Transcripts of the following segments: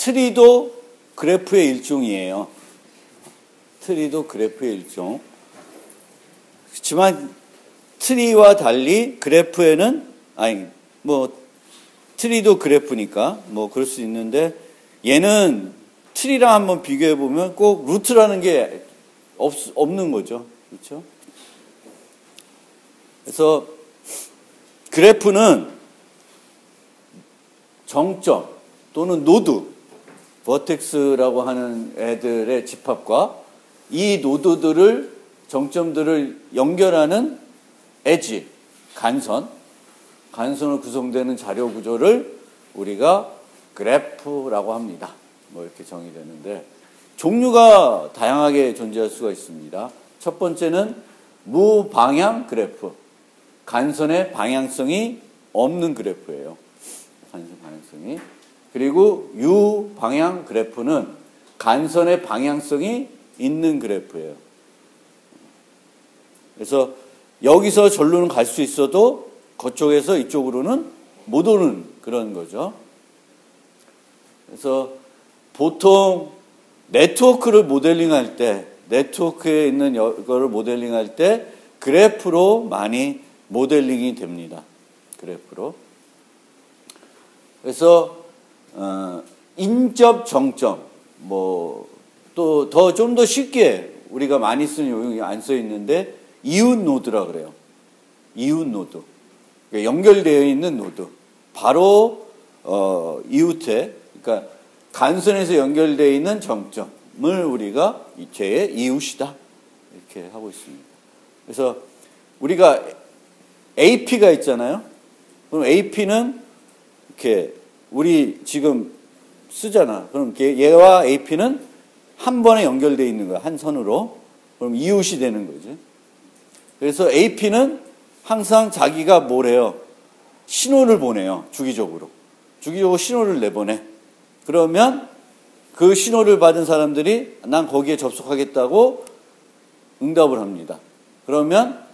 트리도 그래프의 일종이에요. 트리도 그래프의 일종. 그렇지만 트리와 달리 그래프에는 트리도 그래프니까 그럴 수 있는데 얘는 트리랑 한번 비교해 보면 꼭 루트라는 게 없는 거죠. 그렇죠? 그래서 그래프는 정점 또는 노드, 버텍스라고 하는 애들의 집합과 이 노드들을, 정점들을 연결하는 엣지, 간선으로 구성되는 자료 구조를 우리가 그래프라고 합니다. 이렇게 정의되는데 종류가 다양하게 존재할 수가 있습니다. 첫 번째는 무방향 그래프, 간선의 방향성이 없는 그래프예요. 간선 방향성이. 그리고 유방향 그래프는 간선의 방향성이 있는 그래프예요. 그래서 여기서 절로는 갈 수 있어도 그쪽에서 이쪽으로는 못 오는 그런 거죠. 그래서 보통 네트워크를 모델링할 때, 네트워크에 있는 이거를 모델링할 때 그래프로 많이 모델링이 됩니다. 그래프로. 그래서 인접 정점, 또 좀 더 쉽게 우리가 많이 쓰는 용어이 안 써 있는데 이웃 노드라 그래요. 이웃 노드. 연결되어 있는 노드. 바로 이웃에, 그러니까 간선에서 연결되어 있는 정점을 우리가 쟤의 이웃이다. 이렇게 하고 있습니다. 그래서 우리가 AP가 있잖아요. 그럼 AP는 이렇게 우리 지금 쓰잖아. 그럼 얘와 AP는 한 번에 연결되어 있는 거야. 한 선으로. 그럼 이웃이 되는 거지. 그래서 AP는 항상 자기가 뭐래요? 신호를 보내요. 주기적으로 신호를 내보내. 그러면 그 신호를 받은 사람들이 난 거기에 접속하겠다고 응답을 합니다. 그러면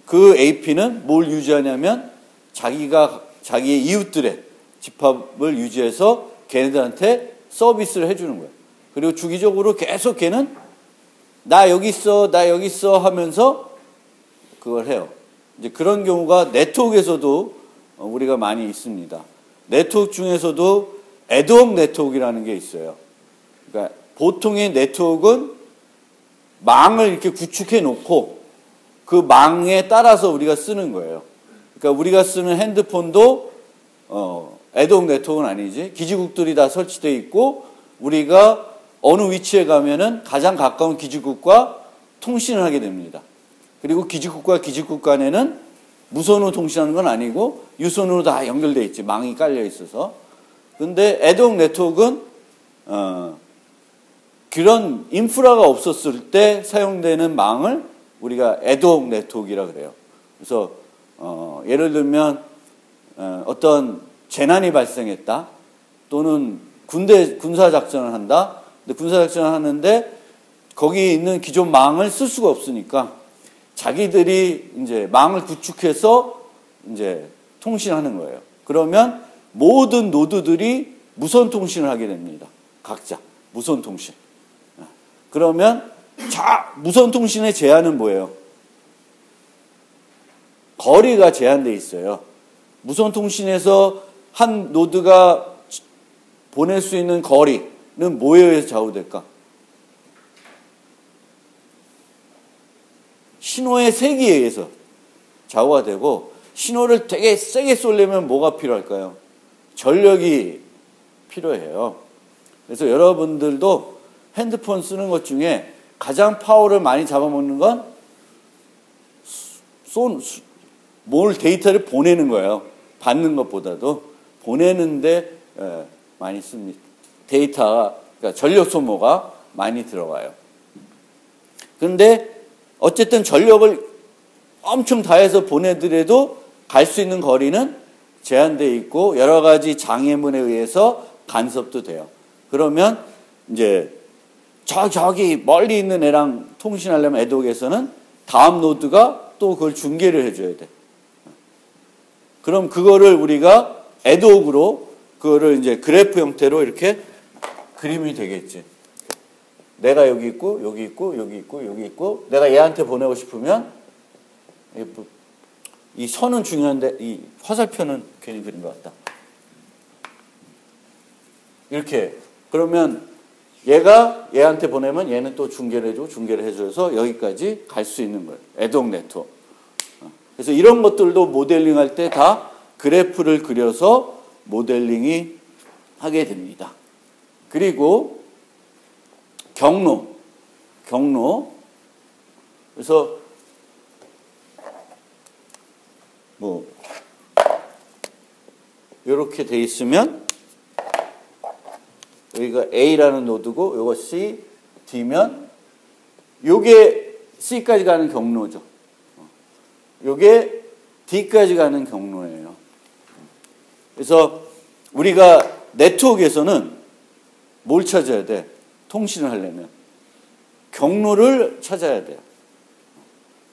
그 AP는 뭘 유지하냐면 자기의 이웃들의 집합을 유지해서 걔네들한테 서비스를 해주는 거예요. 그리고 주기적으로 계속 걔는 나 여기 있어 하면서 그걸 해요. 이제 그런 경우가 네트워크에서도 우리가 많이 있습니다. 네트워크 중에서도 애드헙 네트워크라는 게 있어요. 그러니까 보통의 네트워크는 망을 이렇게 구축해 놓고 그 망에 따라서 우리가 쓰는 거예요. 그러니까 우리가 쓰는 핸드폰도 애드헙 네트워크는 아니지. 기지국들이 다 설치되어 있고 우리가 어느 위치에 가면은 가장 가까운 기지국과 통신을 하게 됩니다. 그리고 기지국과 기지국 간에는 무선으로 통신하는 건 아니고 유선으로 다 연결되어 있지. 망이 깔려 있어서. 근데 애드헙 네트워크는 그런 인프라가 없었을 때 사용되는 망을 우리가 애드헙 네트워크라 그래요. 그래서 예를 들면 어떤 재난이 발생했다. 또는 군사 작전을 한다. 근데 군사 작전을 하는데 거기 있는 기존 망을 쓸 수가 없으니까 자기들이 이제 망을 구축해서 이제 통신하는 거예요. 그러면 모든 노드들이 무선 통신을 하게 됩니다. 각자 무선 통신. 그러면 무선 통신의 제한은 뭐예요? 거리가 제한되어 있어요. 무선 통신에서 한 노드가 보낼 수 있는 거리는 뭐에 의해서 좌우될까? 신호의 세기에 의해서 좌우가 되고, 신호를 되게 세게 쏠려면 뭐가 필요할까요? 전력이 필요해요. 그래서 여러분들도 핸드폰 쓰는 것 중에 가장 파워를 많이 잡아먹는 건 뭘 데이터를 보내는 거예요. 받는 것보다도 보내는데 많이 씁니다. 데이터가, 그러니까 전력 소모가 많이 들어가요. 그런데 어쨌든 전력을 엄청 다해서 보내더라도 갈 수 있는 거리는 제한되어 있고 여러 가지 장애물에 의해서 간섭도 돼요. 그러면 이제 저기 멀리 있는 애랑 통신하려면 애독에서는 다음 노드가 또 그걸 중계를 해줘야 돼. 그럼 그거를 우리가 애독으로 그거를 이제 그래프 형태로 이렇게 그림이 되겠지. 내가 여기 있고 여기 있고 여기 있고 여기 있고 내가 얘한테 보내고 싶으면 이 선은 중요한데 이 화살표는 괜히 그린 것 같다. 이렇게 그러면 얘가 얘한테 보내면 얘는 또 중계를 해주고 중계를 해줘서 여기까지 갈 수 있는 거예요. 애동 네트워크. 그래서 이런 것들도 모델링 할 때 다 그래프를 그려서 모델링이 하게 됩니다. 그리고 경로. 그래서 뭐 이렇게 돼 있으면 여기가 A라는 노드고 이것이 D면 요게 C까지 가는 경로죠. 요게 D까지 가는 경로예요. 그래서 우리가 네트워크에서는 뭘 찾아야 돼? 통신을 하려면 경로를 찾아야 돼요.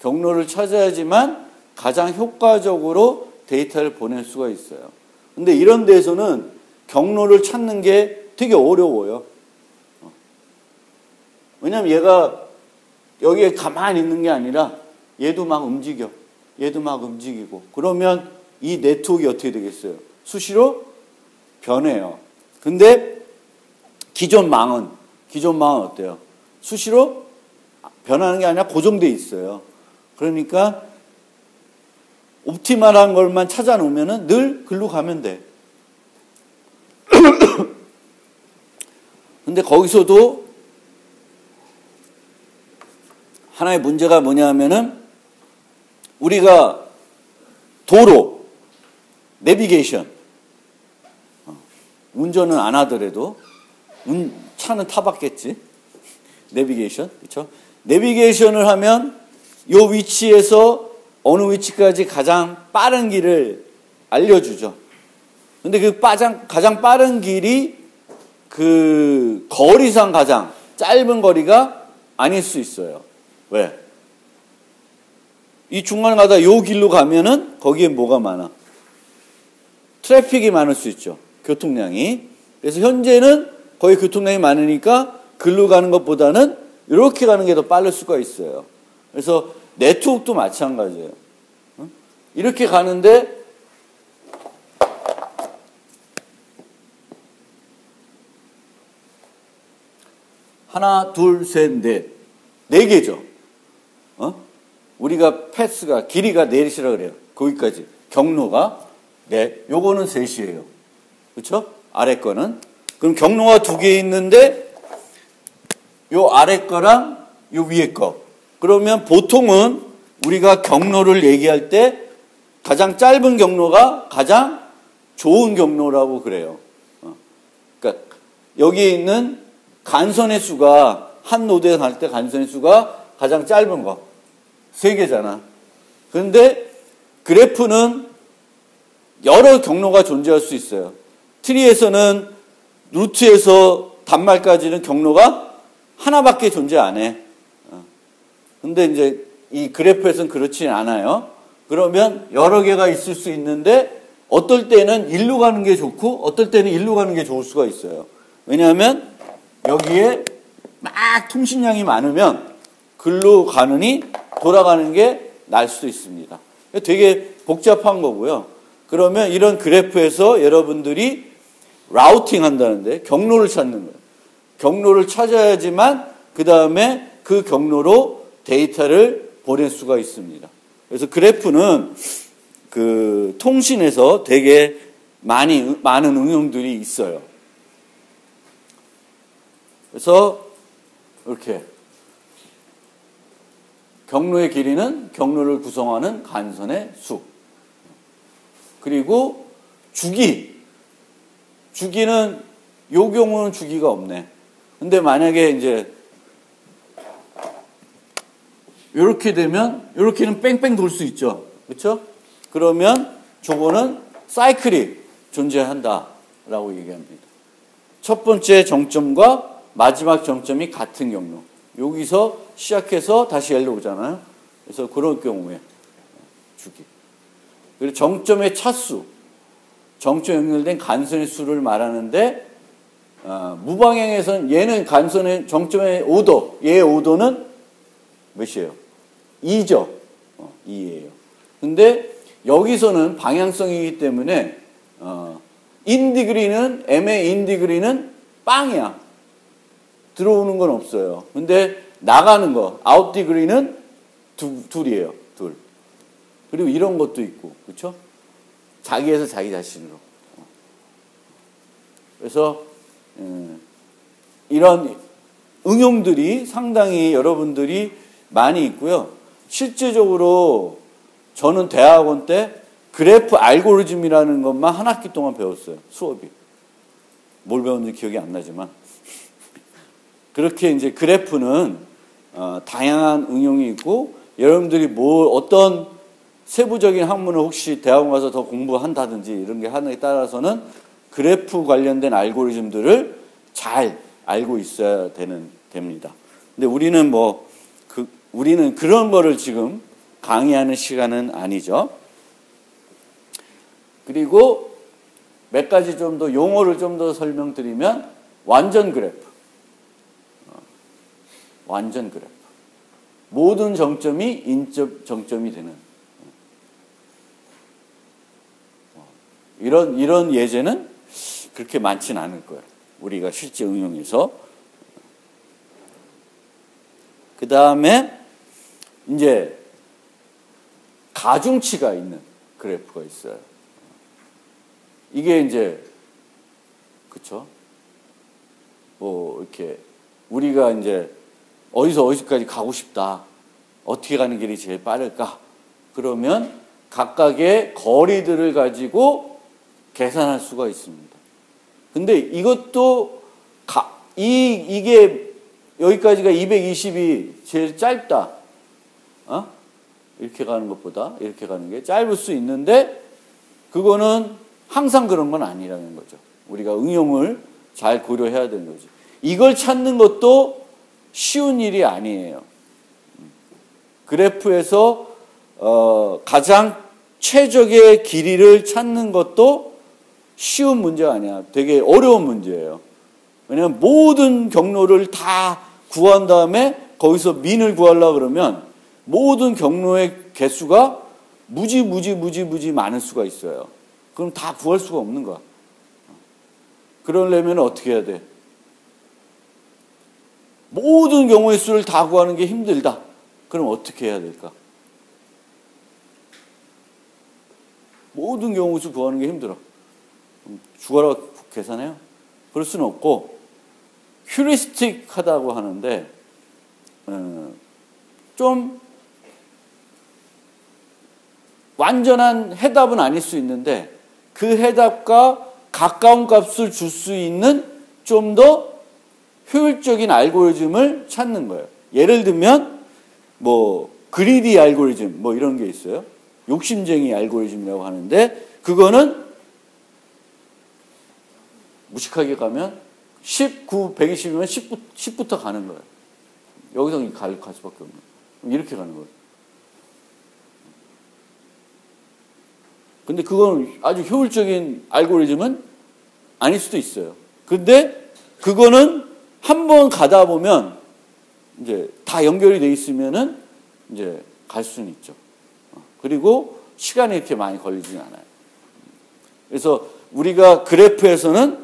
경로를 찾아야지만 가장 효과적으로 데이터를 보낼 수가 있어요. 근데 이런 데에서는 경로를 찾는 게 되게 어려워요. 왜냐면 얘가 여기에 가만히 있는 게 아니라 얘도 막 움직여. 얘도 막 움직이고. 그러면 이 네트워크가 어떻게 되겠어요? 수시로 변해요. 근데 기존 망은 어때요? 수시로 변하는 게 아니라 고정돼 있어요. 그러니까 옵티멀한 걸만 찾아놓으면 늘 글로 가면 돼. 근데 거기서도 하나의 문제가 뭐냐 하면은 우리가 도로, 내비게이션, 운전은 안 하더라도 차는 타봤겠지. 내비게이션, 그렇죠? 내비게이션을 하면 요 위치에서 어느 위치까지 가장 빠른 길을 알려주죠. 근데 그 가장 빠른 길이 그 거리상 가장 짧은 거리가 아닐 수 있어요. 왜? 이 중간에 가다 요 길로 가면은 거기에 뭐가 많아? 트래픽이 많을 수 있죠. 교통량이. 그래서 현재는 거의 교통량이 많으니까 글로 가는 것보다는 이렇게 가는 게 더 빠를 수가 있어요. 그래서 네트워크도 마찬가지예요. 이렇게 가는데 하나, 둘, 셋, 넷. 네 개죠. 우리가 패스가, 길이가 넷이라 그래요. 거기까지. 경로가 넷. 요거는 셋이에요. 그렇죠? 아래 거는. 그럼 경로가 두 개 있는데 요 아래 거랑 요 위에 거. 그러면 보통은 우리가 경로를 얘기할 때 가장 짧은 경로가 가장 좋은 경로라고 그래요. 그러니까 여기에 있는 간선의 수가 한 노드에 갈 때 간선의 수가 가장 짧은 거 3개잖아. 그런데 그래프는 여러 경로가 존재할 수 있어요. 트리에서는 루트에서 단말까지는 경로가 하나밖에 존재 안 해. 근데 이제 이 그래프에서는 그렇지 않아요. 그러면 여러 개가 있을 수 있는데 어떨 때는 일로 가는 게 좋고 어떨 때는 일로 가는 게 좋을 수가 있어요. 왜냐하면 여기에 막 통신량이 많으면 글로 가느니 돌아가는 게 날 수도 있습니다. 되게 복잡한 거고요. 그러면 이런 그래프에서 여러분들이 라우팅 한다는데 경로를 찾는 거예요. 경로를 찾아야지만 그 다음에 그 경로로 데이터를 보낼 수가 있습니다. 그래서 그래프는 그 통신에서 되게 많은 응용들이 있어요. 그래서 이렇게 경로의 길이는 경로를 구성하는 간선의 수. 그리고 주기는 요 경우는 주기가 없네. 근데 만약에 이제 이렇게 되면 이렇게는 뺑뺑 돌 수 있죠. 그렇죠? 그러면 저거는 사이클이 존재한다라고 얘기합니다. 첫 번째 정점과 마지막 정점이 같은 경로. 여기서 시작해서 다시 L로 오잖아요. 그래서 그런 경우에 주기. 그리고 정점의 차수, 정점 연결된 간선의 수를 말하는데 무방향에서는 얘는 간선의 정점의 5도, 얘의 5도는 몇이에요? 2죠. 2예요. 근데 여기서는 방향성이기 때문에 인디그리는 M의 인디그리는 빵이야. 들어오는 건 없어요. 근데 나가는 거 아웃디그리는 둘이에요. 둘. 그리고 이런 것도 있고, 그렇죠? 자기에서 자기 자신으로. 그래서 이런 응용들이 상당히 여러분들이 많이 있고요. 실제적으로 저는 대학원 때 그래프 알고리즘이라는 것만 한 학기 동안 배웠어요. 수업이. 뭘 배웠는지 기억이 안 나지만. 그렇게 이제 그래프는 다양한 응용이 있고, 여러분들이 어떤 세부적인 학문을 혹시 대학원 가서 더 공부한다든지 이런 게 하느냐에 따라서는 그래프 관련된 알고리즘들을 잘 알고 있어야 됩니다. 근데 우리는 우리는 그런 거를 지금 강의하는 시간은 아니죠. 그리고 몇 가지 좀 더 용어를 좀 더 설명드리면 완전 그래프. 완전 그래프. 모든 정점이 인접 정점이 되는 이런 예제는 그렇게 많지는 않을 거예요. 우리가 실제 응용해서. 그 다음에 이제 가중치가 있는 그래프가 있어요. 이게 이제 그쵸? 이렇게 우리가 이제 어디서 어디까지 가고 싶다. 어떻게 가는 길이 제일 빠를까? 그러면 각각의 거리들을 가지고 계산할 수가 있습니다. 근데 이것도 이게 여기까지가 220이 제일 짧다. 이렇게 가는 것보다 이렇게 가는 게 짧을 수 있는데 그거는 항상 그런 건 아니라는 거죠. 우리가 응용을 잘 고려해야 되는 거지. 이걸 찾는 것도 쉬운 일이 아니에요. 그래프에서 가장 최적의 길이를 찾는 것도 쉬운 문제가 아니야. 되게 어려운 문제예요. 왜냐하면 모든 경로를 다 구한 다음에 거기서 민을 구하려고 그러면 모든 경로의 개수가 무지 많을 수가 있어요. 그럼 다 구할 수가 없는 거야. 그러려면 어떻게 해야 돼? 모든 경우의 수를 다 구하는 게 힘들다. 그럼 어떻게 해야 될까? 모든 경우의 수 구하는 게 힘들어. 죽어라 계산해요? 그럴 수는 없고 휴리스틱 하다고 하는데 좀 완전한 해답은 아닐 수 있는데 그 해답과 가까운 값을 줄 수 있는 좀 더 효율적인 알고리즘을 찾는 거예요. 예를 들면 그리디 알고리즘 이런 게 있어요. 욕심쟁이 알고리즘이라고 하는데 그거는 무식하게 가면 120이면 10부터 가는 거예요. 여기서 갈 수밖에 없는 거예요. 이렇게 가는 거예요. 근데 그건 아주 효율적인 알고리즘은 아닐 수도 있어요. 근데 그거는 한 번 가다 보면 이제 다 연결이 돼 있으면은 이제 갈 수는 있죠. 그리고 시간이 이렇게 많이 걸리진 않아요. 그래서 우리가 그래프에서는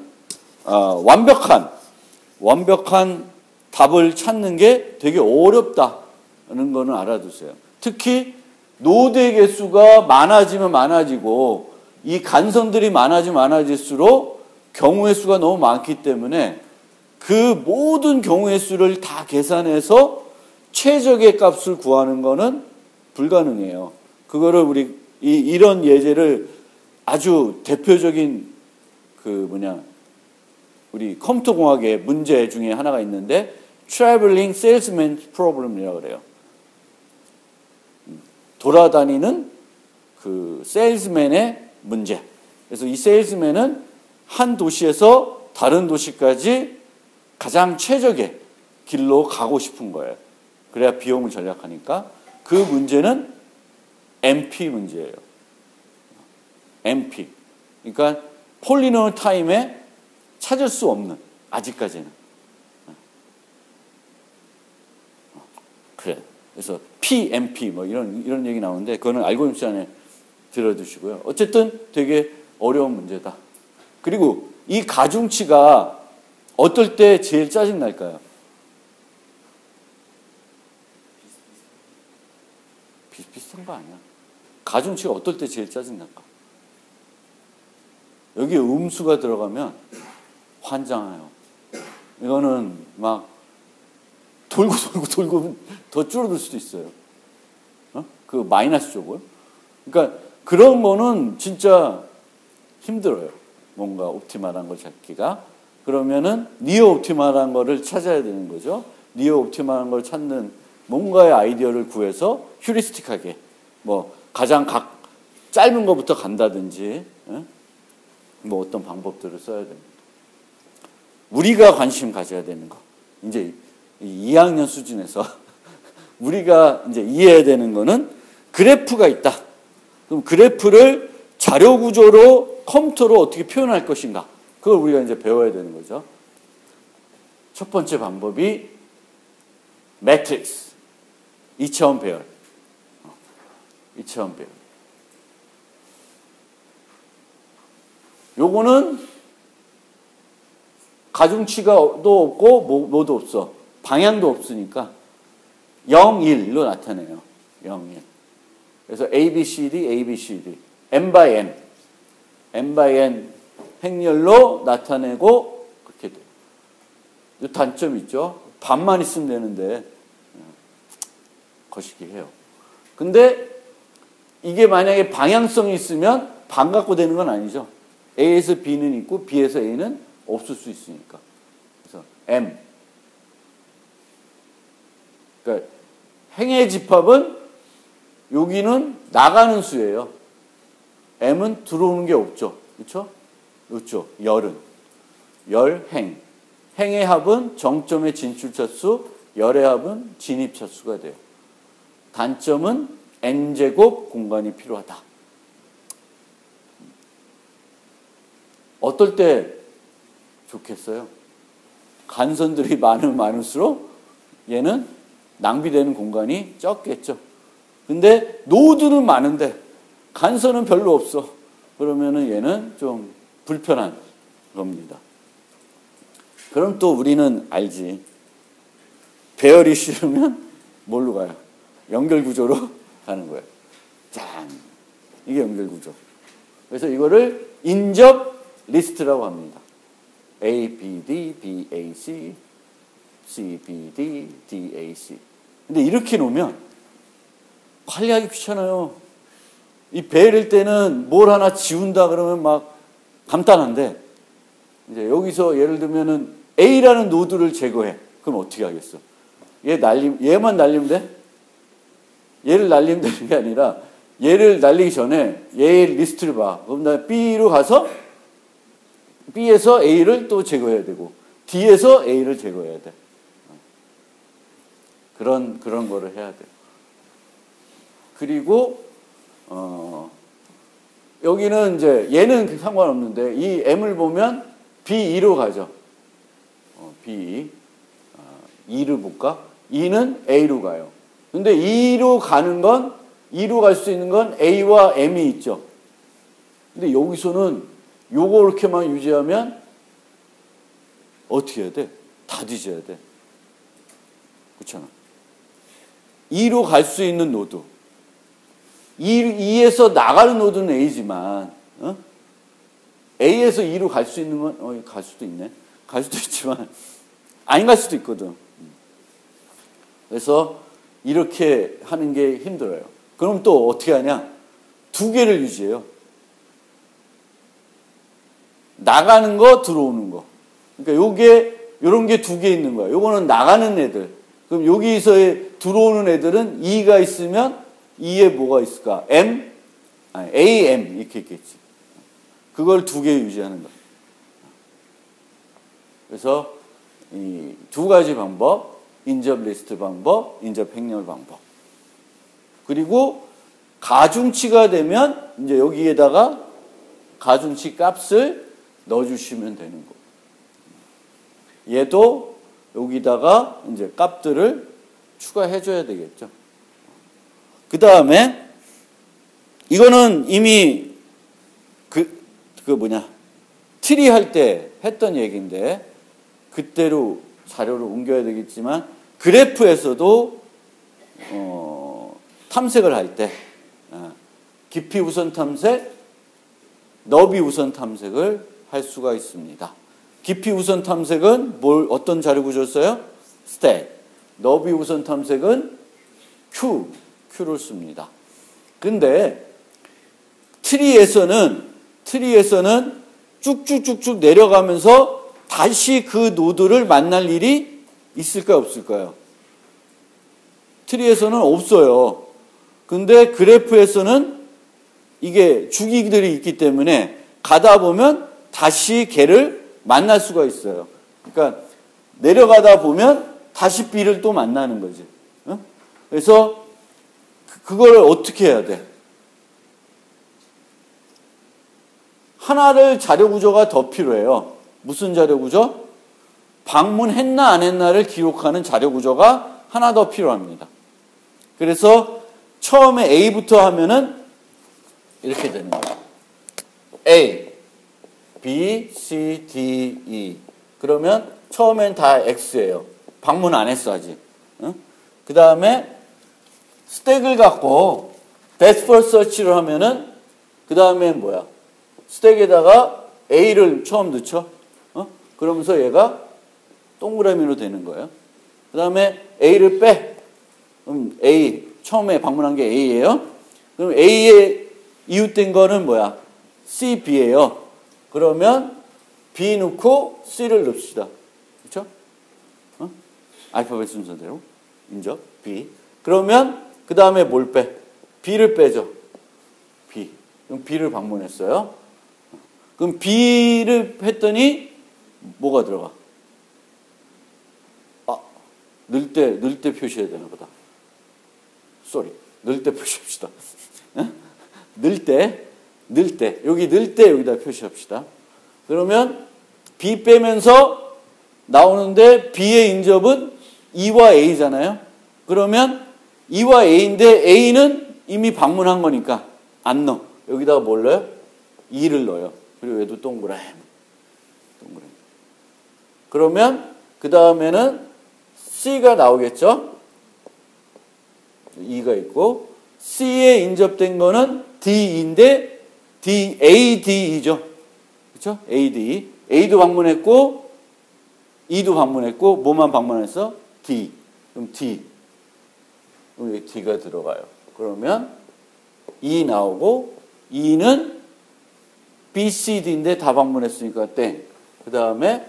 완벽한 답을 찾는 게 되게 어렵다는 거는 알아두세요. 특히 노드의 개수가 많아지면 많아지고 이 간선들이 많아질수록 경우의 수가 너무 많기 때문에 그 모든 경우의 수를 다 계산해서 최적의 값을 구하는 거는 불가능해요. 그거를 이런 예제를 아주 대표적인 우리 컴퓨터 공학의 문제 중에 하나가 있는데 Traveling Salesman Problem이라고 그래요. 돌아다니는 그 세일즈맨의 문제. 그래서 이 세일즈맨은 한 도시에서 다른 도시까지 가장 최적의 길로 가고 싶은 거예요. 그래야 비용을 절약하니까. 그 문제는 MP 문제예요. MP. 그러니까 폴리노멀 타임에 찾을 수 없는 아직까지는. 그래. 그래서 PMP 뭐 이런 얘기 나오는데 그거는 알고리즘 시간에 들어두시고요. 어쨌든 되게 어려운 문제다. 그리고 이 가중치가 어떨 때 제일 짜증 날까요? 비슷한 거 아니야. 가중치가 어떨 때 제일 짜증 날까? 여기에 음수가 들어가면 환장해요. 이거는 막 돌고 더 줄어들 수도 있어요. 그 마이너스 쪽을. 그러니까 그런 거는 진짜 힘들어요. 뭔가 옵티멀한 걸 찾기가. 그러면은 니어 옵티멀한 거를 찾아야 되는 거죠. 니어 옵티멀한 걸 찾는 뭔가의 아이디어를 구해서 휴리스틱하게 뭐 가장 짧은 것부터 간다든지 뭐 어떤 방법들을 써야 됩니다. 우리가 관심 가져야 되는 거. 이제 2학년 수준에서 우리가 이제 이해해야 되는 거는 그래프가 있다. 그럼 그래프를 자료 구조로 컴퓨터로 어떻게 표현할 것인가. 그걸 우리가 이제 배워야 되는 거죠. 첫 번째 방법이 매트릭스. 2차원 배열. 2차원 배열. 요거는 가중치가도 없고 뭐도 없어. 방향도 없으니까 0, 1로 나타내요. 0, 1. 그래서 A, B, C, D, A, B, C, D. M by N. M by N 행렬로 나타내고 그렇게 돼요. 이 단점이 있죠. 반만 있으면 되는데 거시기 해요. 근데 이게 만약에 방향성이 있으면 반 갖고 되는 건 아니죠. A에서 B는 있고 B에서 A는 없을 수 있으니까. 그래서 M. 그러니까 행의 집합은 여기는 나가는 수예요. M은 들어오는 게 없죠. 그렇죠? 그렇죠. 열은. 열, 행. 행의 합은 정점의 진출차수, 열의 합은 진입차수가 돼요. 단점은 n제곱 공간이 필요하다. 어떨 때 좋겠어요? 간선들이 많으면 많을수록 얘는 낭비되는 공간이 적겠죠. 근데 노드는 많은데 간선은 별로 없어. 그러면은 얘는 좀 불편한 겁니다. 그럼 또 우리는 알지. 배열이 싫으면 뭘로 가요? 연결구조로 가는 거예요. 짠! 이게 연결구조. 그래서 이거를 인접 리스트라고 합니다. A, B, D, B, A, C, C, B, D, D, A, C. 근데 이렇게 놓으면 관리하기 귀찮아요. 이 배일 때는 뭘 하나 지운다 그러면 막 간단한데 이제 여기서 예를 들면은 A라는 노드를 제거해. 그럼 어떻게 하겠어? 얘만 날리면 돼? 얘를 날리면 되는 게 아니라 얘를 날리기 전에 얘의 리스트를 봐. 그럼 나 B로 가서 B에서 A를 또 제거해야 되고 D에서 A를 제거해야 돼. 그런 거를 해야 돼. 그리고 여기는 이제 얘는 상관없는데 이 M을 보면 B2로 가죠. B2. 2를 볼까? 2는 A로 가요. 근데 2로 가는 건 2로 갈 수 있는 건 A와 M이 있죠. 근데 여기서는 요거 이렇게만 유지하면 어떻게 해야 돼? 다 뒤져야 돼. 그렇잖아. 2로 갈 수 있는 노드. 2에서 나가는 노드는 A지만 A에서 2로 갈 수 있는 건 갈 수도 있네. 갈 수도 있지만 안 갈 수도 있거든. 그래서 이렇게 하는 게 힘들어요. 그럼 또 어떻게 하냐? 두 개를 유지해요. 나가는 거, 들어오는 거. 그러니까 요런 게 두 개 있는 거야. 요거는 나가는 애들. 그럼 여기서 들어오는 애들은 2가 있으면 2에 뭐가 있을까? A, M 이렇게 있겠지. 그걸 두 개 유지하는 거야. 그래서 이 두 가지 방법, 인접 리스트 방법, 인접 행렬 방법. 그리고 가중치가 되면 이제 여기에다가 가중치 값을 넣어주시면 되는 거. 얘도 여기다가 이제 값들을 추가해 줘야 되겠죠. 그 다음에 이거는 이미 트리 할 때 했던 얘기인데 그때로 자료를 옮겨야 되겠지만 그래프에서도 탐색을 할 때 깊이 우선 탐색, 너비 우선 탐색을 할 수가 있습니다. 깊이 우선 탐색은 어떤 자료 구조였어요? 스택. 너비 우선 탐색은 Q를 씁니다. 근데 트리에서는 쭉쭉쭉쭉 내려가면서 다시 그 노드를 만날 일이 있을까요, 없을까요? 트리에서는 없어요. 근데 그래프에서는 이게 주기들이 있기 때문에 가다 보면 다시 걔를 만날 수가 있어요. 그러니까 내려가다 보면 다시 B를 또 만나는 거지. 그래서 그거를 어떻게 해야 돼? 하나를 자료 구조가 더 필요해요. 무슨 자료 구조? 방문했나 안 했나를 기록하는 자료 구조가 하나 더 필요합니다. 그래서 처음에 A부터 하면은 이렇게 되는 거예요. A, B, C, D, E. 그러면 처음엔 다 X예요. 방문 안 했어 아직. 그 다음에 스택을 갖고 best first search를 하면은 그 다음에 뭐야? 스택에다가 A를 처음 넣죠. 그러면서 얘가 동그라미로 되는 거예요. 그 다음에 A를 빼. 그럼 A 처음에 방문한 게 A예요. 그럼 A에 이웃된 거는 뭐야? C, B예요. 그러면 B 넣고 C를 넣읍시다. 그렇죠? 알파벳 순서대로. 인정? B. 그러면 그 다음에 뭘 빼? B를 빼죠. B. 그럼 B를 방문했어요. 그럼 B를 했더니 뭐가 들어가? 넣을 때 표시해야 되나 보다. 넣을 때 표시합시다. 넣을 때, 여기 넣을 때 여기다 표시합시다. 그러면 B 빼면서 나오는데 B의 인접은 E와 A잖아요. 그러면 E와 A인데 A는 이미 방문한 거니까 안 넣어. 여기다가 뭘 넣어요? E를 넣어요. 그리고 얘도 동그라미. 그러면 그 다음에는 C가 나오겠죠? E가 있고 C에 인접된 거는 D인데 ADE죠. 그렇죠? AD. A도 방문했고 E도 방문했고 뭐만 방문했어? D. 그럼 D. 그럼 여기 D가 들어가요. 그러면 E 나오고 E는 B, C, D인데 다 방문했으니까 땡. 그 다음에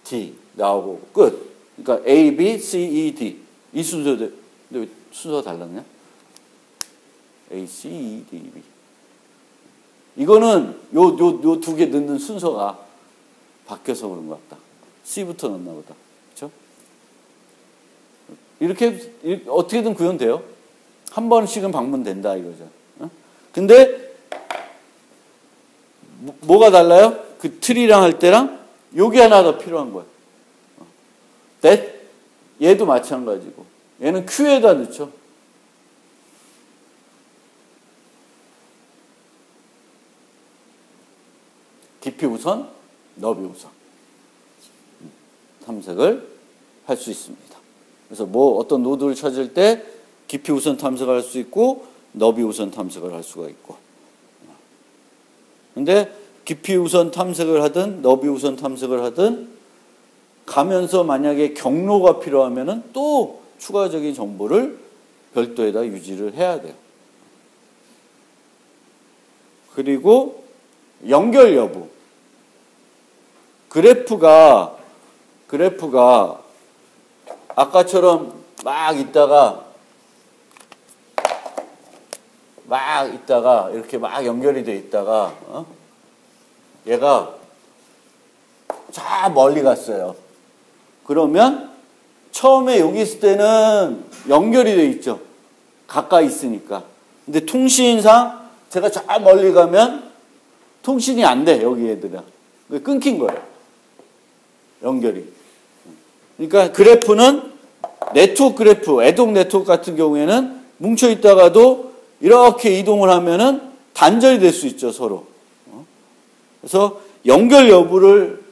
D 나오고 끝. 그러니까 A, B, C, E, D. 이 순서대. 근데 왜 순서가 달랐냐? A, C, E, D, B. 이거는 요 두 개 넣는 순서가 바뀌어서 그런 것 같다. C부터 넣나 보다. 그렇죠? 이렇게 어떻게든 구현돼요. 한 번씩은 방문된다 이거죠. 근데 뭐가 달라요? 그 트리랑 할 때랑 요게 하나 더 필요한 거예요. 얘도 마찬가지고 얘는 Q에다 넣죠. 깊이 우선, 너비 우선 탐색을 할 수 있습니다. 그래서 어떤 노드를 찾을 때 깊이 우선 탐색을 할 수 있고 너비 우선 탐색을 할 수가 있고. 근데 깊이 우선 탐색을 하든 너비 우선 탐색을 하든 가면서 만약에 경로가 필요하면은 또 추가적인 정보를 별도에다 유지를 해야 돼요. 그리고 연결 여부. 그래프가 아까처럼 막 있다가 이렇게 막 연결이 돼 있다가 얘가 저 멀리 갔어요. 그러면 처음에 여기 있을 때는 연결이 돼 있죠. 가까이 있으니까. 근데 통신상 제가 저 멀리 가면 통신이 안 돼. 여기 애들은. 끊긴 거예요. 연결이. 그러니까 그래프는 네트워크 그래프, 애동 네트워크 같은 경우에는 뭉쳐 있다가도 이렇게 이동을 하면은 단절이 될 수 있죠, 서로. 그래서 연결 여부를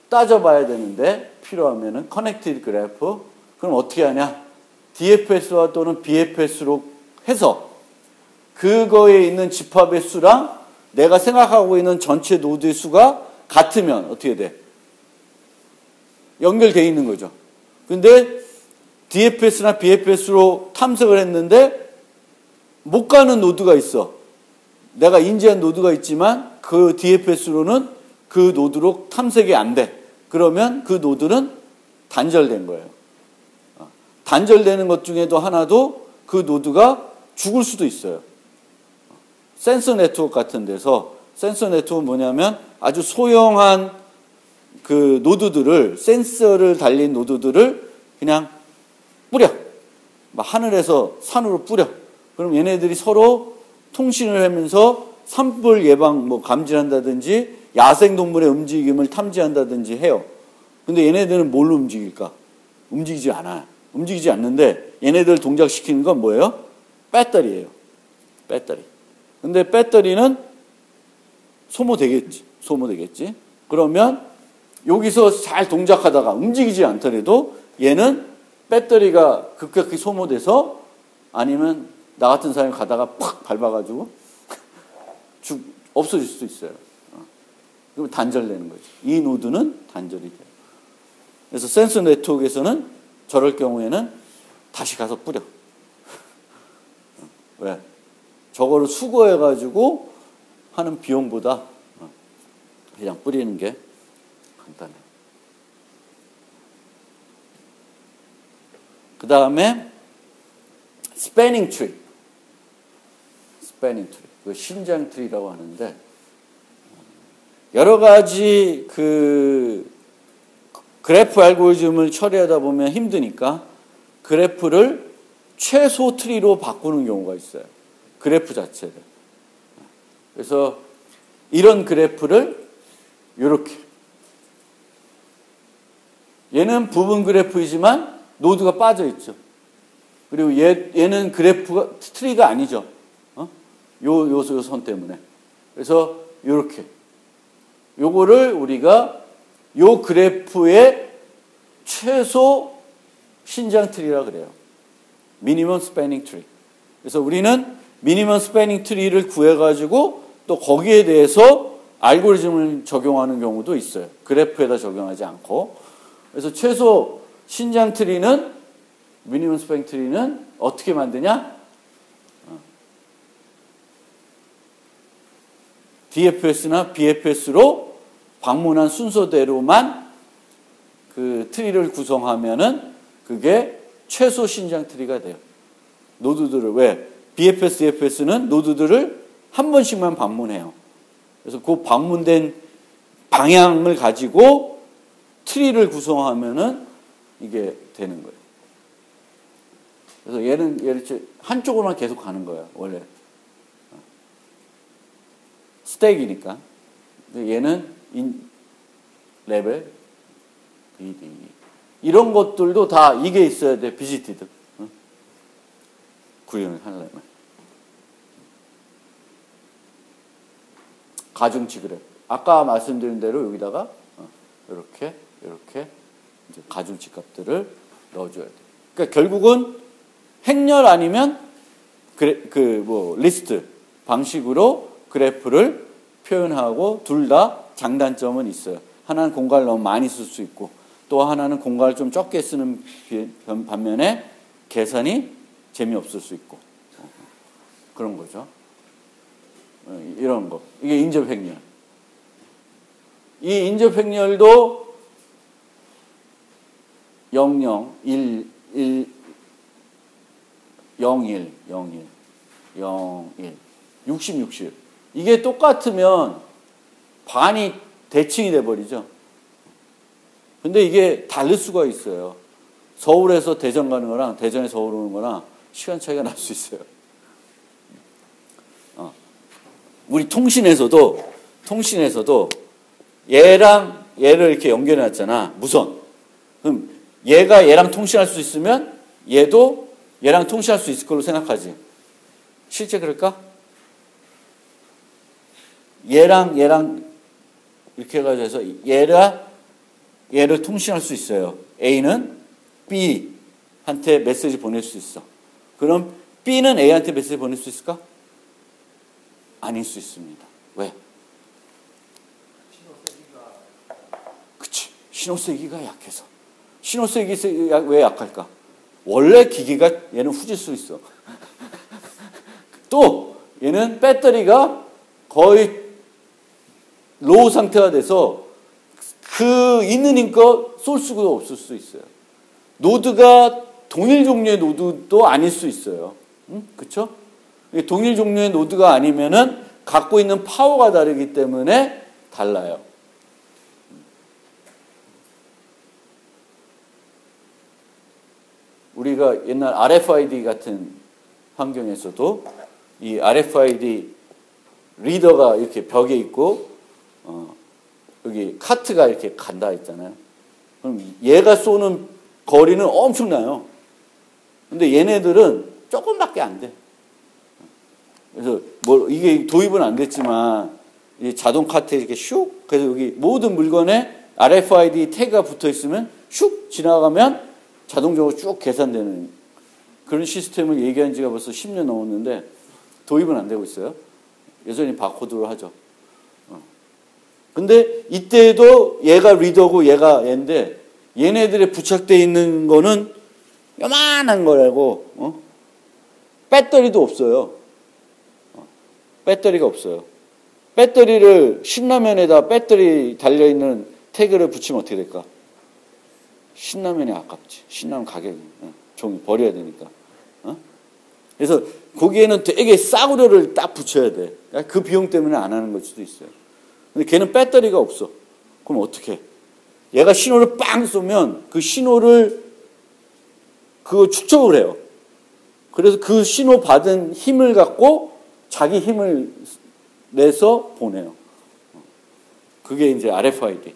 따져봐야 되는데 필요하면은 커넥티드 그래프. 그럼 어떻게 하냐? DFS와 또는 BFS로 해서 그거에 있는 집합의 수랑 내가 생각하고 있는 전체 노드의 수가 같으면 어떻게 돼? 연결되어 있는 거죠. 근데 DFS나 BFS로 탐색을 했는데 못 가는 노드가 있어. 내가 인지한 노드가 있지만 그 DFS로는 그 노드로 탐색이 안 돼. 그러면 그 노드는 단절된 거예요. 단절되는 것 중에도 하나도 그 노드가 죽을 수도 있어요. 센서 네트워크 같은 데서 센서 네트워크는 뭐냐면 아주 소형한 그 노드들을 센서를 달린 노드들을 그냥 뿌려. 막 하늘에서 산으로 뿌려. 그럼 얘네들이 서로 통신을 하면서 산불 예방 뭐 감지한다든지 야생동물의 움직임을 탐지한다든지 해요. 근데 얘네들은 뭘로 움직일까? 움직이지 않아요. 움직이지 않는데 얘네들 동작시키는 건 뭐예요? 배터리예요. 배터리. 근데 배터리는 소모되겠지. 그러면 여기서 잘 동작하다가 움직이지 않더라도 얘는 배터리가 급격히 소모돼서 아니면 나 같은 사람이 가다가 팍 밟아가지고 없어질 수도 있어요. 그럼 단절되는 거죠. 이 노드는 단절이 돼요. 그래서 센서 네트워크에서는 저럴 경우에는 다시 가서 뿌려. 왜? 저거를 수거해가지고 하는 비용보다 그냥 뿌리는 게 간단해요. 그 다음에 스패닝 트리. 그 신장 트리라고 하는데 여러 가지 그 그래프 알고리즘을 처리하다 보면 힘드니까 그래프를 최소 트리로 바꾸는 경우가 있어요. 그래프 자체를. 그래서 이런 그래프를 이렇게. 얘는 부분 그래프이지만 노드가 빠져 있죠. 그리고 얘는 그래프가 트리가 아니죠. 요 선 때문에. 그래서 이렇게. 요거를 우리가 요 그래프의 최소 신장 트리라 그래요. 미니멈 스패닝 트리. 그래서 우리는 미니멈 스패닝 트리를 구해가지고 또 거기에 대해서 알고리즘을 적용하는 경우도 있어요. 그래프에다 적용하지 않고. 그래서 최소 신장 트리는 미니멈 스패닝 트리는 어떻게 만드냐? DFS나 BFS로 방문한 순서대로만 그 트리를 구성하면은 그게 최소 신장 트리가 돼요. 노드들을 왜? BFS, DFS는 노드들을 한 번씩만 방문해요. 그래서 그 방문된 방향을 가지고 트리를 구성하면은 이게 되는 거예요. 그래서 얘는 한쪽으로만 계속 가는 거예요, 원래. 스택이니까. 얘는 레벨, BD. 이런 것들도 다 이게 있어야 돼, 비지티드. 구현을 하려면. 가중치 그래프. 아까 말씀드린 대로 여기다가 이렇게 이제 가중치 값들을 넣어줘야 돼. 그러니까 결국은 행렬 아니면 리스트 방식으로 그래프를 표현하고 둘 다 장단점은 있어요. 하나는 공간을 너무 많이 쓸 수 있고 또 하나는 공간을 좀 적게 쓰는 반면에 계산이 재미없을 수 있고 그런 거죠. 이런 거. 이게 인접행렬. 이 인접행렬도 00, 1, 1, 01, 01, 01, 60, 60. 이게 똑같으면 반이 대칭이 돼버리죠. 근데 이게 다를 수가 있어요. 서울에서 대전 가는 거랑 대전에서 서울 오는 거랑 시간 차이가 날 수 있어요. 우리 통신에서도 얘랑 얘를 이렇게 연결해 놨잖아. 무선. 그럼 얘가 얘랑 통신할 수 있으면 얘도 얘랑 통신할 수 있을 걸로 생각하지. 실제 그럴까? 얘랑 이렇게 해서 얘를 통신할 수 있어요. A는 B한테 메시지 보낼 수 있어. 그럼 B는 A한테 메시지 보낼 수 있을까? 아닐 수 있습니다. 왜? 그치. 신호세기가 약해서. 신호세기 왜 약할까? 원래 기기가 얘는 후질 수 있어. 또 얘는 배터리가 거의 로우 상태가 돼서 그 있는 힘껏 쏠 수가 없을 수 있어요. 노드가 동일 종류의 노드도 아닐 수 있어요. 그렇죠? 동일 종류의 노드가 아니면은 갖고 있는 파워가 다르기 때문에 달라요. 우리가 옛날 RFID 같은 환경에서도 이 RFID 리더가 이렇게 벽에 있고 여기 카트가 이렇게 간다 했잖아요. 그럼 얘가 쏘는 거리는 엄청나요. 근데 얘네들은 조금밖에 안 돼. 그래서 뭐 이게 도입은 안 됐지만 이 자동 카트에 이렇게 슉 그래서 여기 모든 물건에 RFID 태그가 붙어 있으면 슉 지나가면 자동적으로 쭉 계산되는 그런 시스템을 얘기한 지가 벌써 10년 넘었는데 도입은 안 되고 있어요. 여전히 바코드로 하죠. 근데 이때도 얘가 리더고 얘가 얘인데 얘네들에 부착되어 있는 거는 요만한 거라고 배터리도 없어요. 배터리가 없어요. 배터리를 신라면에다 배터리 달려있는 태그를 붙이면 어떻게 될까? 신라면이 아깝지. 신라면 가격이 종이 버려야 되니까. 그래서 거기에는 되게 싸구려를 딱 붙여야 돼. 그 비용 때문에 안 하는 걸 수도 있어요. 근데 걔는 배터리가 없어. 그럼 어떻게 해? 얘가 신호를 빵 쏘면 그 신호를 그거 축적을 해요. 그래서 그 신호 받은 힘을 갖고 자기 힘을 내서 보내요. 그게 이제 RFID.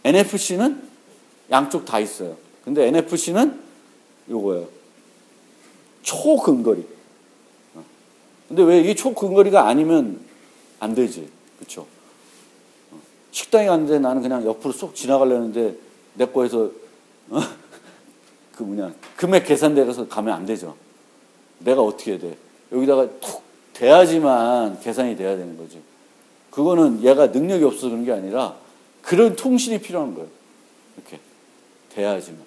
NFC는 양쪽 다 있어요. 근데 NFC는 요거예요. 초근거리. 근데 왜 이게 초근거리가 아니면 안 되지. 그렇죠? 식당에 갔는데 나는 그냥 옆으로 쏙 지나가려는데 내 거에서 금액 계산대라서 가면 안 되죠. 내가 어떻게 해야 돼? 여기다가 툭 대야지만 계산이 돼야 되는 거지. 그거는 얘가 능력이 없어서 그런 게 아니라 그런 통신이 필요한 거예요. 이렇게 대야지만.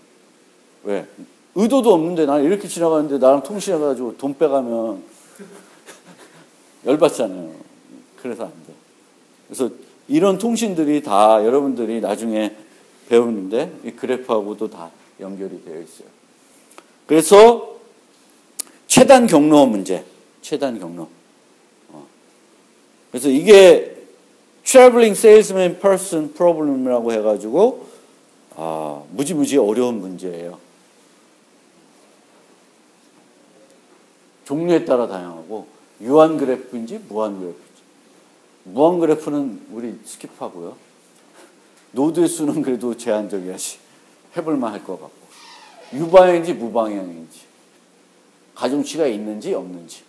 왜? 의도도 없는데 나는 이렇게 지나가는데 나랑 통신해가지고 돈 빼가면 열받잖아요. 그래서 안 돼. 그래서 이런 통신들이 다 여러분들이 나중에 배우는데 이 그래프하고도 다 연결이 되어 있어요. 그래서 최단 경로 문제. 최단 경로. 그래서 이게 Traveling Salesman Person Problem이라고 해가지고 무지무지 어려운 문제예요. 종류에 따라 다양하고 유한 그래프인지 무한 그래프인지. 무한 그래프는 우리 스킵하고요. 노드의 수는 그래도 제한적이야지. 해볼만 할 것 같고. 유방향인지 무방향인지. 가중치가 있는지 없는지.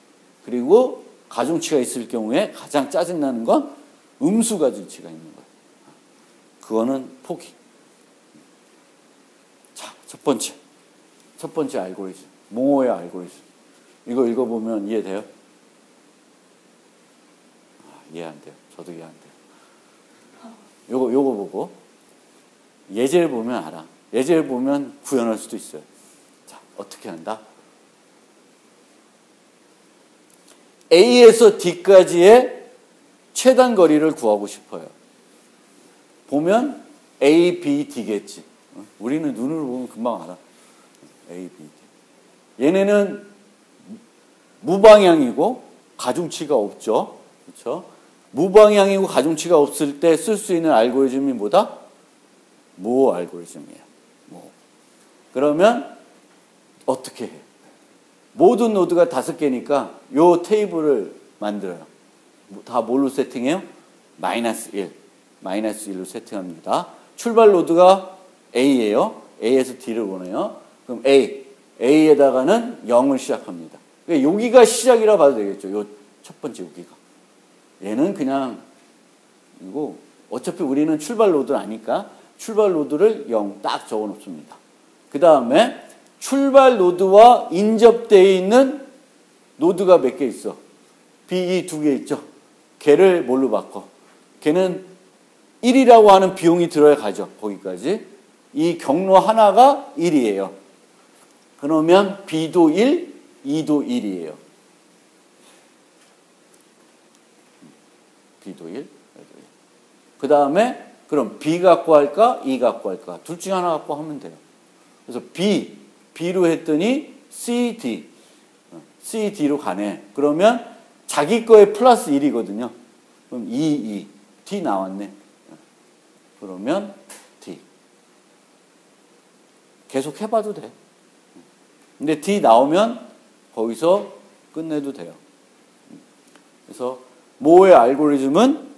그리고 가중치가 있을 경우에 가장 짜증나는 건 음수 가중치가 있는 거예요. 그거는 포기. 자, 첫 번째 알고리즘. 몽호의 알고리즘. 이거 읽어보면 이해돼요? 이해 안 돼요. 저도 이해 안 돼요. 요거 보고 예제를 보면 알아. 예제를 보면 구현할 수도 있어요. 자, 어떻게 한다? A에서 D까지의 최단 거리를 구하고 싶어요. 보면 A, B, D겠지. 우리는 눈으로 보면 금방 알아. A, B, D. 얘네는 무방향이고 가중치가 없죠. 그렇죠? 무방향이고 가중치가 없을 때 쓸 수 있는 알고리즘이 뭐다? 모 알고리즘이에요. 모. 그러면 어떻게 해? 모든 노드가 5개니까 요 테이블을 만들어요. 다 뭘로 세팅해요? -1. -1로 세팅합니다. 출발 노드가 A예요. A에서 D를 보내요. 그럼 A에다가는 0을 시작합니다. 그러니까 여기가 시작이라 봐도 되겠죠. 요 첫 번째 여기가. 얘는 그냥 이거 어차피 우리는 출발 노드를 아니까 출발 노드를 0 딱 적어 놓습니다. 그 다음에 출발 노드와 인접되어 있는 노드가 몇 개 있어? B, 2개 있죠? 걔를 뭘로 바꿔? 걔는 1이라고 하는 비용이 들어야 가죠. 거기까지. 이 경로 하나가 1이에요. 그러면 B도 1, E도 1이에요. B도 1, E도 1. 그 다음에 그럼 B 갖고 할까? E 갖고 할까? 둘 중에 하나 갖고 하면 돼요. 그래서 B로 했더니 C, D로 가네. 그러면 자기 거에 플러스 1이거든요. 그럼 D 나왔네. 그러면 D. 계속 해봐도 돼. 근데 D 나오면 거기서 끝내도 돼요. 그래서 모의 알고리즘은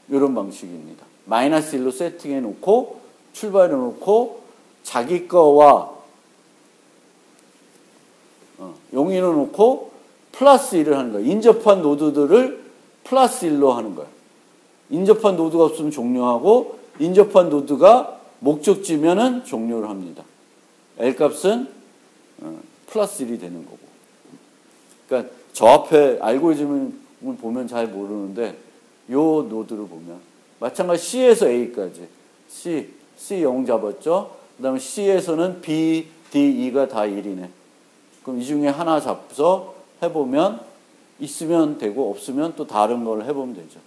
이런 방식입니다. -1로 세팅해 놓고 출발해 놓고 자기 거와 용인해 놓고 플러스 1을 하는 거예요. 인접한 노드들을 플러스 1로 하는 거예요. 인접한 노드가 없으면 종료하고 인접한 노드가 목적지면은 종료를 합니다. L 값은 플러스 1이 되는 거고. 그러니까 저 앞에 알고리즘을 보면 잘 모르는데 요 노드를 보면 마찬가지 C에서 A까지 C 0 잡았죠. 그 다음에 C에서는 B, D, E가 다 1이네. 그럼 이 중에 하나 잡아서 해보면 있으면 되고 없으면 또 다른 걸 해보면 되죠.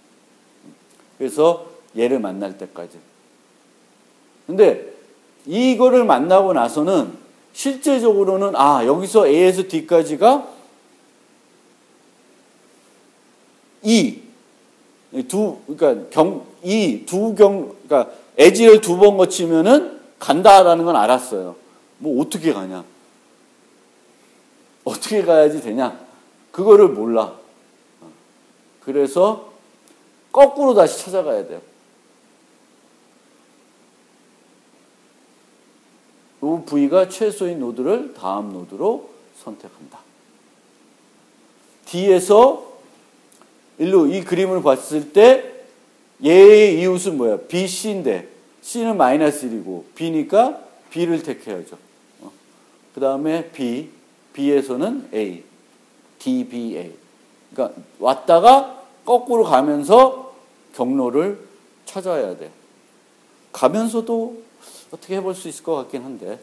그래서 얘를 만날 때까지. 근데 이거를 만나고 나서는 실제적으로는 여기서 A에서 D까지가 그러니까 에지를 2번 거치면은 간다라는 건 알았어요. 뭐 어떻게 가냐? 어떻게 가야지 되냐? 그거를 몰라. 그래서 거꾸로 다시 찾아가야 돼요. 이 V가 최소인 노드를 다음 노드로 선택한다. D에서 일로 이 그림을 봤을 때 얘의 이웃은 뭐야? B, C인데 C는 -1이고 B니까 B를 택해야죠. 그 다음에 B에서는 A, D, B, A. 그러니까 왔다가 거꾸로 가면서 경로를 찾아야 돼. 가면서도 어떻게 해볼 수 있을 것 같긴 한데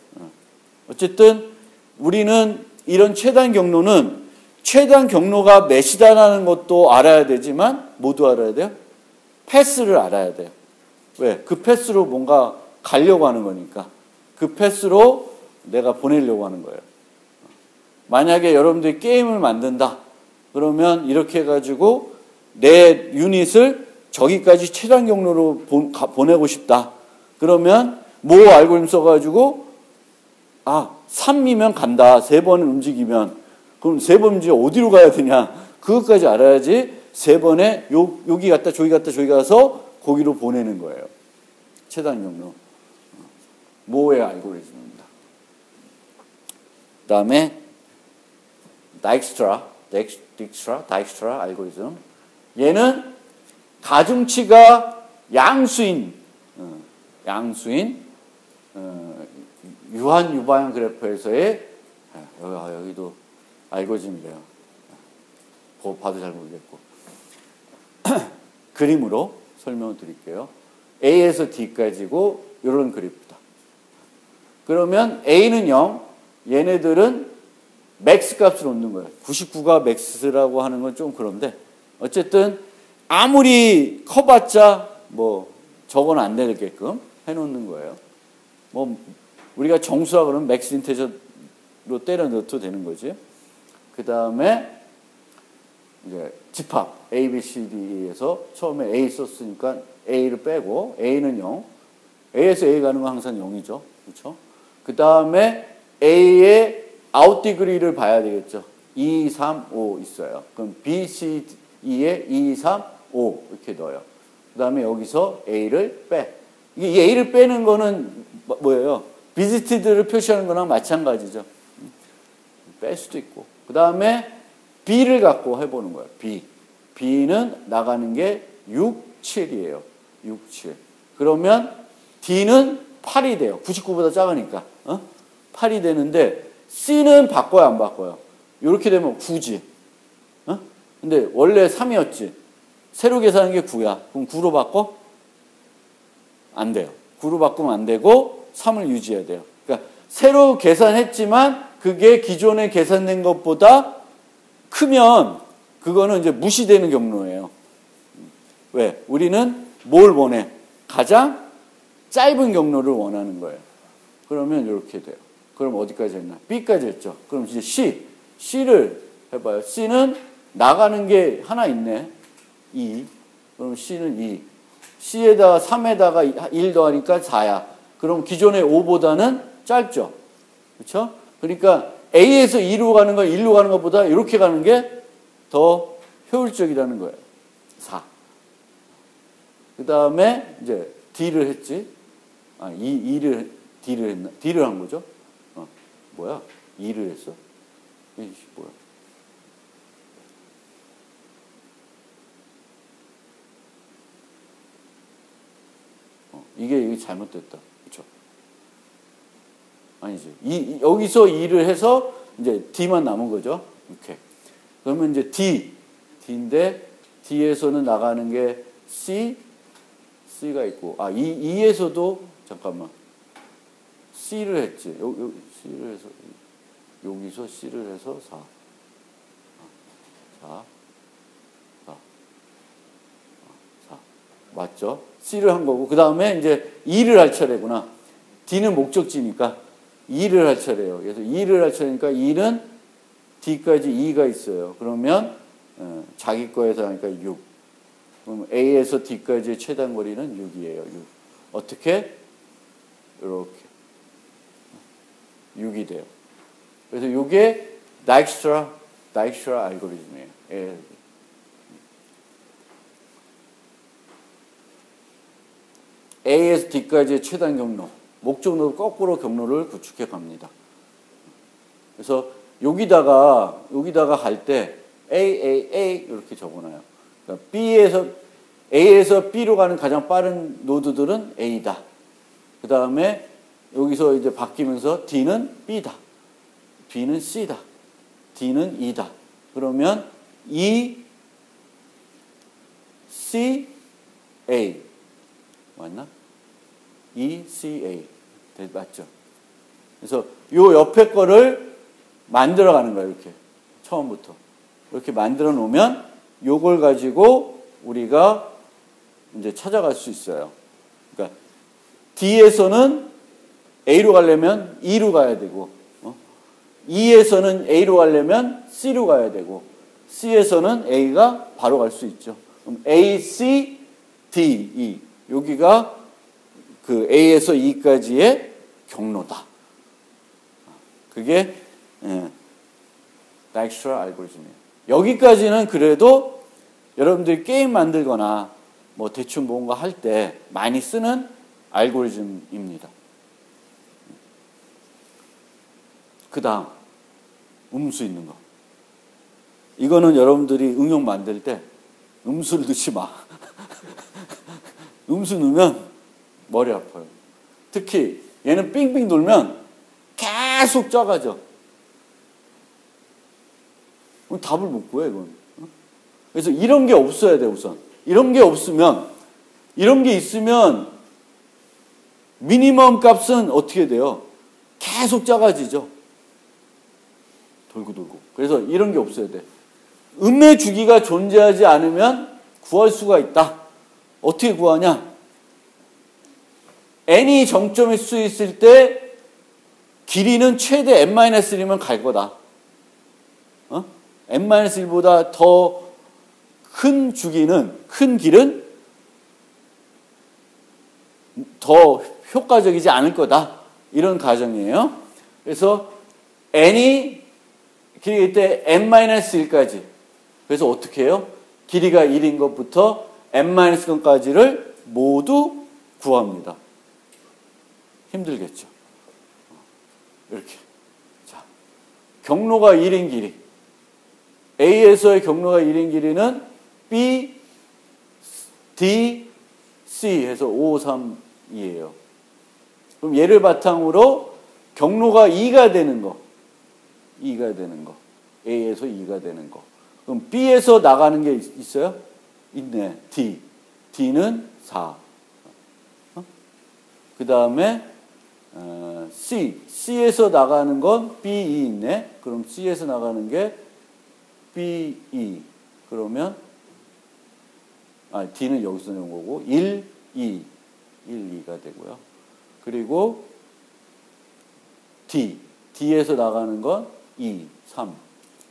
어쨌든 우리는 이런 최단 경로는 최단 경로가 몇이다라는 것도 알아야 되지만 모두 알아야 돼요? 패스를 알아야 돼요. 왜? 그 패스로 뭔가 가려고 하는 거니까. 그 패스로 내가 보내려고 하는 거예요. 만약에 여러분들이 게임을 만든다. 그러면 이렇게 해가지고 내 유닛을 저기까지 최단 경로로 보내고 싶다. 그러면 뭐 알고리즘 써가지고 3이면 간다. 3번 움직이면. 그럼 3번 움직여 어디로 가야 되냐. 그것까지 알아야지 3번에 여기 갔다 저기 갔다 저기 가서 거기로 보내는 거예요. 최단 경로. 모의 알고리즘입니다. 그 다음에 다익스트라 알고리즘. 얘는 가중치가 양수인 유한 유방향 그래프에서의 여기도 알고리즘이래요. 봐도 잘 모르겠고 그림으로 설명을 드릴게요. A에서 D까지고 이런 그래프다. 그러면 A는 0, 얘네들은 맥스 값을 놓는 거예요. 99가 맥스라고 하는 건 좀 그런데 어쨌든 아무리 커봤자 뭐 저건 안 되게끔 해놓는 거예요. 뭐 우리가 정수라 그러면 맥스 인테저로 때려 넣어도 되는 거지. 그 다음에 이제 집합 A, B, C, D에서 처음에 A 썼으니까 A를 빼고 A는 0. A에서 A 가는 건 항상 0이죠. 그렇죠? 그 다음에 A의 아웃 디그리를 봐야 되겠죠. 2, 3, 5 있어요. 그럼 B, C, D에 2, 3, 5 이렇게 넣어요. 그 다음에 여기서 A를 빼. 이 A를 빼는 거는 뭐예요? visited를 표시하는 거랑 마찬가지죠. 뺄 수도 있고. 그 다음에 B를 갖고 해보는 거예요. B. B는 나가는 게 6, 7이에요. 6, 7. 그러면 D는 8이 돼요. 99보다 작으니까. 8이 되는데 C는 바꿔요, 안 바꿔요? 이렇게 되면 9지. 근데 원래 3이었지. 새로 계산한 게 9야. 그럼 9로 바꿔? 안 돼요. 9로 바꾸면 안 되고 3을 유지해야 돼요. 그러니까 새로 계산했지만 그게 기존에 계산된 것보다 크면 그거는 이제 무시되는 경로예요. 왜? 우리는 뭘 원해? 가장 짧은 경로를 원하는 거예요. 그러면 이렇게 돼요. 그럼 어디까지 했나? B까지 했죠. 그럼 이제 C. C를 해봐요. C는 나가는 게 하나 있네. 2. 그럼 C는 2. C에다가 3에다가 1 더하니까 4야. 그럼 기존의 5보다는 짧죠. 그렇죠? 그러니까 A에서 2로 가는 건 1로 가는 것보다 이렇게 가는 게 더 효율적이라는 거예요. 4. 그 다음에 이제 D를 했지. D를 했나? D를 한 거죠. 뭐야? 2를 했어? 이게 뭐야? 이게 잘못됐다. 그렇죠? 아니지. 여기서 2를 해서 이제 D만 남은 거죠. 이렇게. 그러면 이제 D인데 D에서는 나가는 게 C가 있고, 2에서도 잠깐만. C를 했지. C를 해서 여기서 C를 해서 4. 4. 맞죠? C를 한 거고, 그 다음에 이제 2를 할 차례구나. D는 목적지니까 2를 할 차례예요. 그래서 2를 할 차례니까 2는 D까지 2가 있어요. 그러면 자기 거에서 하니까 6. 그럼 A에서 D까지의 최단 거리는 6이에요. 6. 어떻게? 이렇게. 6이 돼요. 그래서 이게 Dijkstra 알고리즘이에요. A에서 D까지의 최단 경로, 목적으로 거꾸로 경로를 구축해 갑니다. 그래서 여기다가 갈 때 A 이렇게 적어놔요. 그러니까 A에서 B로 가는 가장 빠른 노드들은 A다. 그 다음에 여기서 이제 바뀌면서 D는 B다. B는 C다. D는 E다. 그러면 E, C, A. 맞나? E, C, A. 맞죠? 그래서 요 옆에 거를 만들어 가는 거예요. 이렇게. 처음부터. 이렇게 만들어 놓으면 요걸 가지고 우리가 이제 찾아갈 수 있어요. 그러니까 D에서는 A로 가려면 E로 가야 되고, E에서는 A로 가려면 C로 가야 되고, C에서는 A가 바로 갈 수 있죠. 그럼 A, C, D, E. 여기가 그 A에서 E까지의 경로다. 그게 Dijkstra 알고리즘이에요. 여기까지는 그래도 여러분들이 게임 만들거나 뭐 대충 뭔가 할 때 많이 쓰는 알고리즘입니다. 그 다음 음수 있는 거. 이거는 여러분들이 응용 만들 때 음수를 넣지 마. 음수 넣으면 머리 아파요. 특히 얘는 빙빙 돌면 계속 작아져. 그럼 답을 못 구해, 이건. 그래서 이런 게 없어야 돼, 우선. 이런 게 없으면, 이런 게 있으면 미니멈 값은 어떻게 돼요? 계속 작아지죠. 돌고. 그래서 이런 게 없어야 돼. 음의 주기가 존재하지 않으면 구할 수가 있다. 어떻게 구하냐? n이 정점일 수 있을 때 길이는 최대 n-1이면 갈 거다. n-1보다 더 큰 주기는, 큰 길은 더 효과적이지 않을 거다. 이런 가정이에요. 그래서 n이 길이일 때 n-1까지. 그래서 어떻게 해요? 길이가 1인 것부터 n-건까지를 모두 구합니다. 힘들겠죠. 이렇게. 자, 경로가 1인 길이. A에서의 경로가 1인 길이는 B, D, C 해서 5, 3, 2예요. 그럼 얘를 바탕으로 경로가 2가 되는 거. 2가 되는 거. A에서 2가 되는 거. 그럼 B에서 나가는 게 있어요? 있네. D. D는 4. 그 다음에 C. C에서 나가는 건 B2 있네. 그럼 C에서 나가는 게 B2. 그러면 D는 여기서 넣은 거고 1, 2. 1, 2가 되고요. 그리고 D. D에서 나가는 건 2, 3.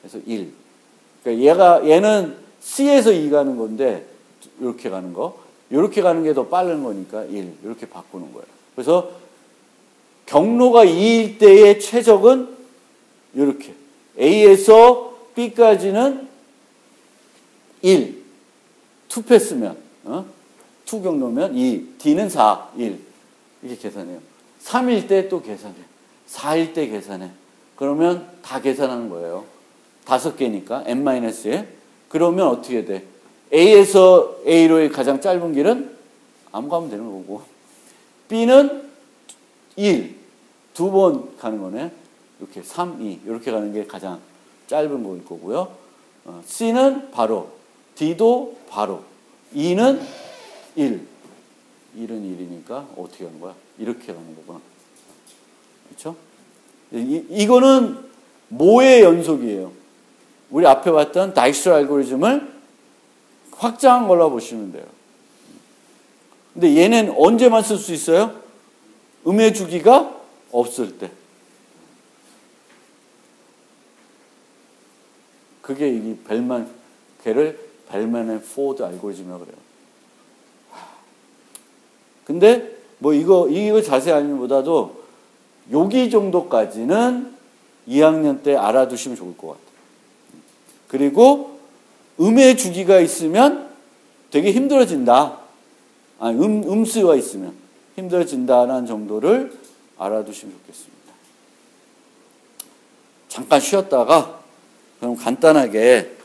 그래서 1. 그러니까 얘는 C에서 2 가는 건데 이렇게 가는 거. 이렇게 가는 게 더 빠른 거니까 1. 이렇게 바꾸는 거예요. 그래서 경로가 2일 때의 최적은 이렇게. A에서 B까지는 1. 2패스면, 2 경로면 2. D는 4, 1. 이렇게 계산해요. 3일 때 또 계산해. 4일 때 계산해. 그러면 다 계산하는 거예요. 5개니까, n-에. 그러면 어떻게 돼? A에서 A로의 가장 짧은 길은 아무 가면 되는 거고. B는 1. 2번 가는 거네. 이렇게 3, 2. 이렇게 가는 게 가장 짧은 거일 거고요. C는 바로. D도 바로. E는 1. 1은 1이니까 어떻게 하는 거야? 이렇게 가는 거구나. 그렇죠? 이거는 모의 연속이에요. 우리 앞에 봤던 다익스트라 알고리즘을 확장한 걸로 보시면 돼요. 근데 얘는 언제만 쓸 수 있어요? 음의 주기가 없을 때. 그게 이 걔를 벨만 포드 알고리즘이라고 그래요. 근데 뭐 이거 자세히 알면 보다도 여기 정도까지는 2학년 때 알아두시면 좋을 것 같아요. 그리고 음의 주기가 있으면 되게 힘들어진다. 음수가 있으면 힘들어진다는 정도를 알아두시면 좋겠습니다. 잠깐 쉬었다가 그럼 간단하게